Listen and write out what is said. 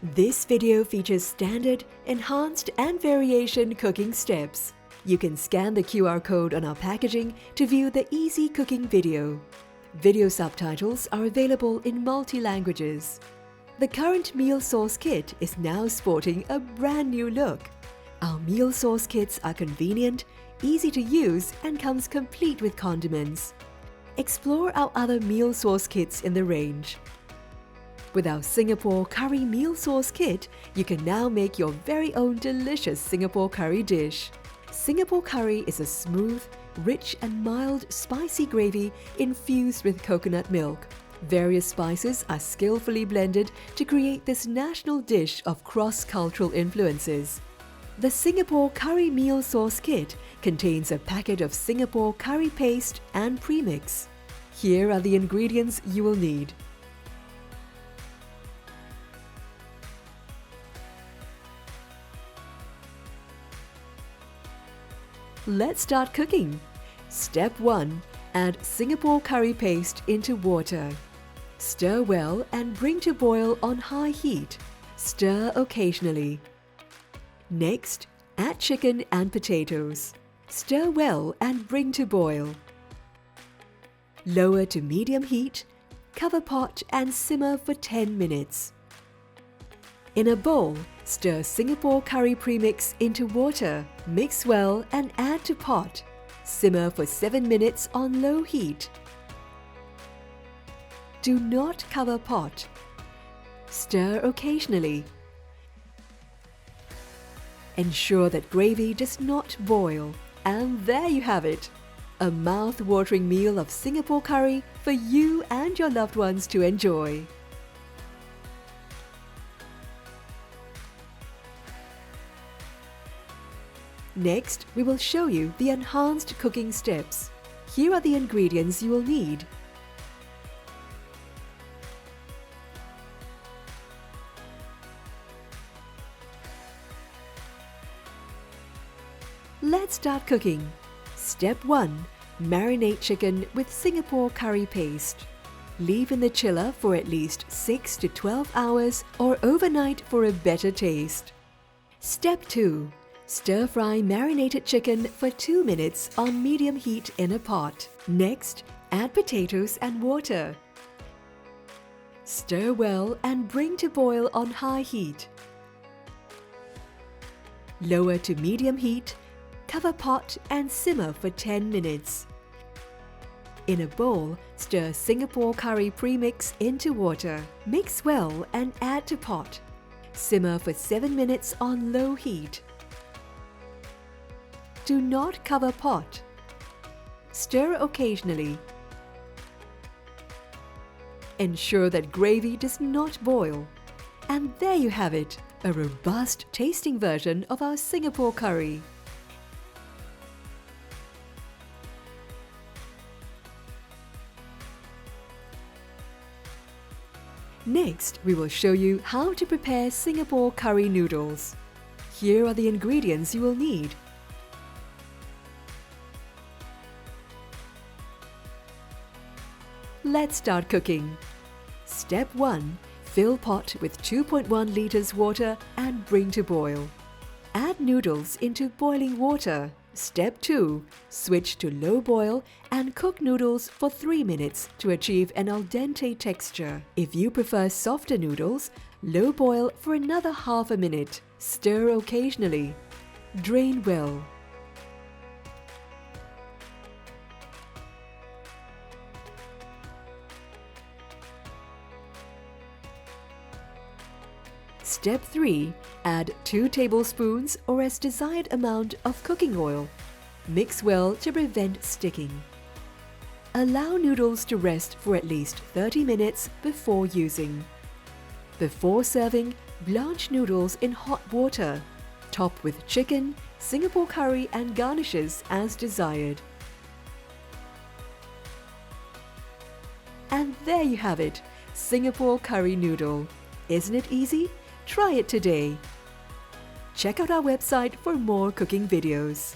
This video features standard, enhanced and variation cooking steps. You can scan the QR code on our packaging to view the easy cooking video. Video subtitles are available in multi-languages. The current meal sauce kit is now sporting a brand new look. Our meal sauce kits are convenient, easy to use and comes complete with condiments. Explore our other meal sauce kits in the range. With our Singapore Curry Meal Sauce Kit, you can now make your very own delicious Singapore curry dish. Singapore curry is a smooth, rich and mild spicy gravy infused with coconut milk. Various spices are skillfully blended to create this national dish of cross-cultural influences. The Singapore Curry Meal Sauce Kit contains a packet of Singapore curry paste and premix. Here are the ingredients you will need. Let's start cooking. Step 1. Add Singapore curry paste into water. Stir well and bring to boil on high heat. Stir occasionally. Next, add chicken and potatoes. Stir well and bring to boil. Lower to medium heat, cover pot and simmer for 10 minutes. In a bowl, stir Singapore curry premix into water, mix well and add to pot. Simmer for 7 minutes on low heat. Do not cover pot. Stir occasionally. Ensure that gravy does not boil. And there you have it! A mouth-watering meal of Singapore curry for you and your loved ones to enjoy. Next, we will show you the enhanced cooking steps. Here are the ingredients you will need. Let's start cooking. Step 1. Marinate chicken with Singapore curry paste. Leave in the chiller for at least 6 to 12 hours or overnight for a better taste. Step 2. Stir-fry marinated chicken for 2 minutes on medium heat in a pot. Next, add potatoes and water. Stir well and bring to boil on high heat. Lower to medium heat, cover pot and simmer for 10 minutes. In a bowl, stir Singapore curry premix into water. Mix well and add to pot. Simmer for 7 minutes on low heat. Do not cover pot. Stir occasionally. Ensure that gravy does not boil. And there you have it, a robust tasting version of our Singapore curry. Next, we will show you how to prepare Singapore curry noodles. Here are the ingredients you will need. Let's start cooking. Step 1. Fill pot with 2.1 liters water and bring to boil. Add noodles into boiling water. Step 2. Switch to low boil and cook noodles for 3 minutes to achieve an al dente texture. If you prefer softer noodles, low boil for another half a minute. Stir occasionally. Drain well. Step 3. Add 2 tablespoons or as desired amount of cooking oil. Mix well to prevent sticking. Allow noodles to rest for at least 30 minutes before using. Before serving, blanch noodles in hot water. Top with chicken, Singapore curry and garnishes as desired. And there you have it, Singapore curry noodle. Isn't it easy? Try it today. Check out our website for more cooking videos.